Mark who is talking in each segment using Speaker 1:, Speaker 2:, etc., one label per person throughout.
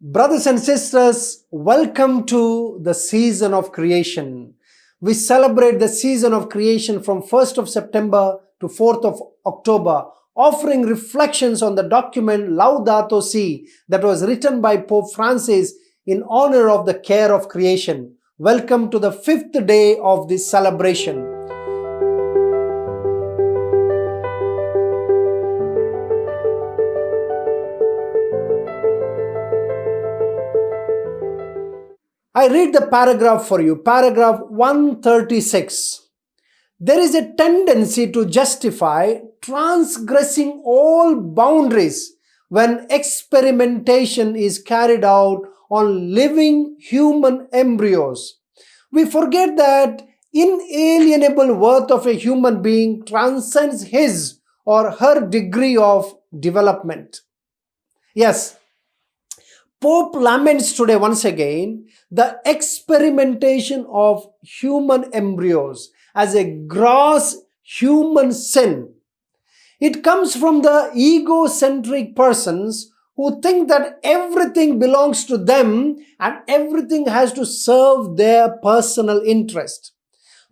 Speaker 1: Brothers and sisters, welcome to the season of creation. We celebrate the season of creation from 1st of September to 4th of October, offering reflections on the document Laudato Si that was written by Pope Francis in honor of the care of creation. Welcome to the 5th day of this celebration. I read the paragraph for you, paragraph 136. There is a tendency to justify transgressing all boundaries when experimentation is carried out on living human embryos. We forget that inalienable worth of a human being transcends his or her degree of development. Yes, Pope laments today once again the experimentation of human embryos as a gross human sin. It comes from the egocentric persons who think that everything belongs to them and everything has to serve their personal interest.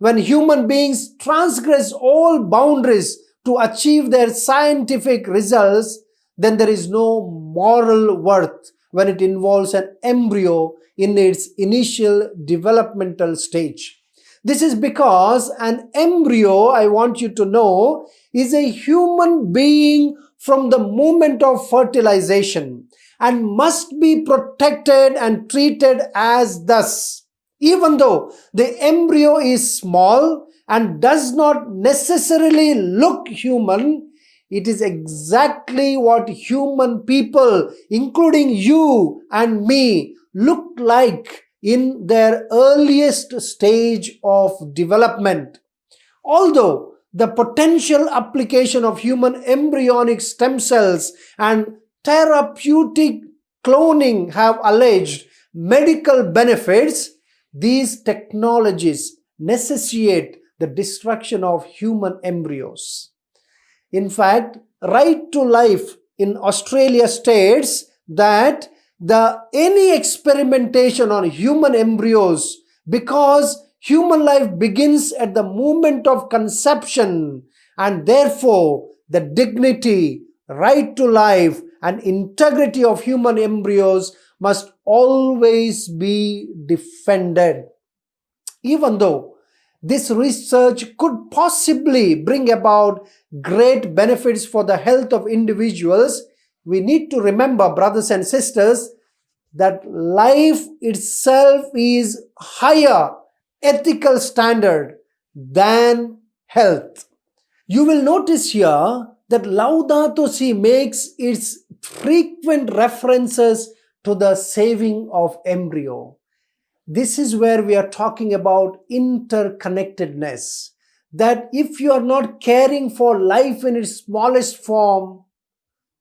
Speaker 1: When human beings transgress all boundaries to achieve their scientific results, then there is no moral worth when it involves an embryo in its initial developmental stage. This is because an embryo, I want you to know, is a human being from the moment of fertilization and must be protected and treated as thus. Even though the embryo is small and does not necessarily look human, it is exactly what human people, including you and me, look like in their earliest stage of development. Although the potential application of human embryonic stem cells and therapeutic cloning have alleged medical benefits, these technologies necessitate the destruction of human embryos. In fact, Right to Life in Australia states that any experimentation on human embryos, because human life begins at the moment of conception, and therefore the dignity, right to life and integrity of human embryos must always be defended. Even though this research could possibly bring about great benefits for the health of individuals, we need to remember, brothers and sisters, that life itself is higher ethical standard than health. You will notice here that Laudato Si makes its frequent references to the saving of embryo. This is where we are talking about interconnectedness. That if you are not caring for life in its smallest form,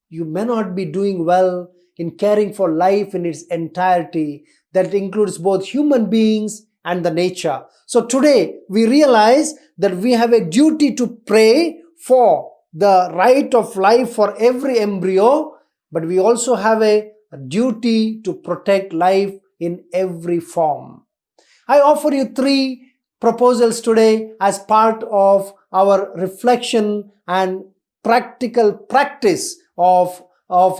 Speaker 1: you may not be doing well in caring for life in its entirety. That includes both human beings and the nature. So today we realize that we have a duty to pray for the right of life for every embryo, but we also have a duty to protect life in every form. I offer you 3 proposals today as part of our reflection and practical practice of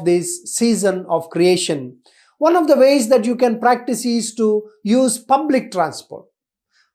Speaker 1: this season of creation. One of the ways that you can practice is to use public transport.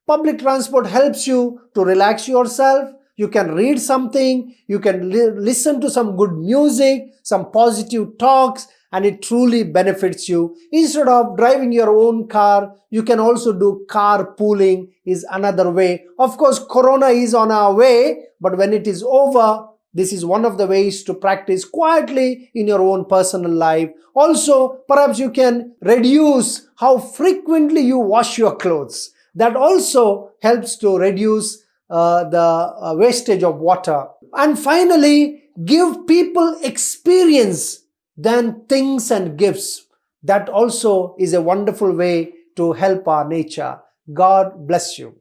Speaker 1: Public transport helps you to relax yourself. You can read something, you can listen to some good music, some positive talks, and it truly benefits you. Instead of driving your own car, you can also do carpooling is another way. Of course, Corona is on our way, but when it is over, this is one of the ways to practice quietly in your own personal life. Also, perhaps you can reduce how frequently you wash your clothes. That also helps to reduce the wastage of water. And finally, give people experience than things and gifts. That also is a wonderful way to help our nature. God bless you.